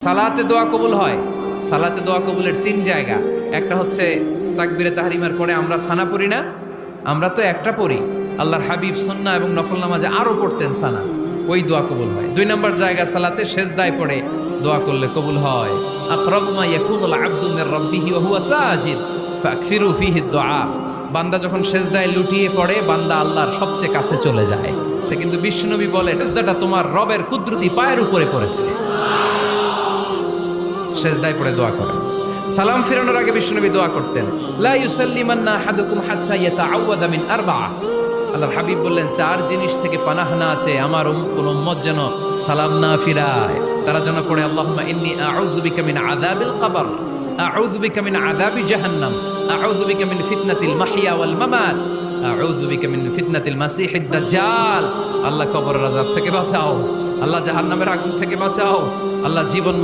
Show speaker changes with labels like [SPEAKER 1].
[SPEAKER 1] সালাতে দোয়া কবুল হয়। সালাতে দোয়া কবুলের তিন জায়গা। একটা হচ্ছে তাকবীরে তাহরিমার পরে আমরা সানা পড়ি না, আমরা তো একটা পড়ি। আল্লাহর হাবিব সুন্নাহ এবং নফল নামাজে আরো পড়তেন সানা, ওই দোয়া কবুল হয়। দুই নম্বর জায়গা সালাতে সেজদায় পড়ে দোয়া করলে কবুল হয়। আকরাবু মা ইয়াকুনুল আবদু মির রাব্বিহি ওয়া হুয়া সাজিদ ফাকসিরু ফীহি দুআ। বান্দা যখন সেজদায় লুটিয়ে পড়ে, বান্দা আল্লাহর সবচেয়ে কাছে চলে যায়। তা কিন্তু বিশ্বনবী বলে, সেজদাটা তোমার রবের কুদরতি পায়ের উপরে পড়েছে। সেজদায় পড়ে দোয়া করেন। সালাম ফিরানোর আগে বিশ্বনবী দোয়া করতেন, লা ইউসাল্লিমান্না আহাদুকুম হাত্তা ইয়াতাআওয়াযা মিন আরবা'a। আল্লাহর হাবিব বললেন, চার জিনিস থেকে পানাহ না আছে আমার কোন উম্মত যেন সালাম না ফিরায়। তারা যেন পড়ে, আল্লাহুম্মা ইন্নী আউযু বিকা মিন আযাবিল কবর, আউযু বিকা মিন আযাবি জাহান্নাম, আউযু বিকা মিন ফিতনাতিল মাহইয়া ওয়াল মামাত, আউযু বিকা মিন ফিতনাতিল মাসিহিদ দাজ্জাল। আল্লাহ কবরের আযাব থেকে বাঁচাও, আল্লাহ জাহান্নামের আগুন থেকে বাঁচাও, আল্লাহ জীবন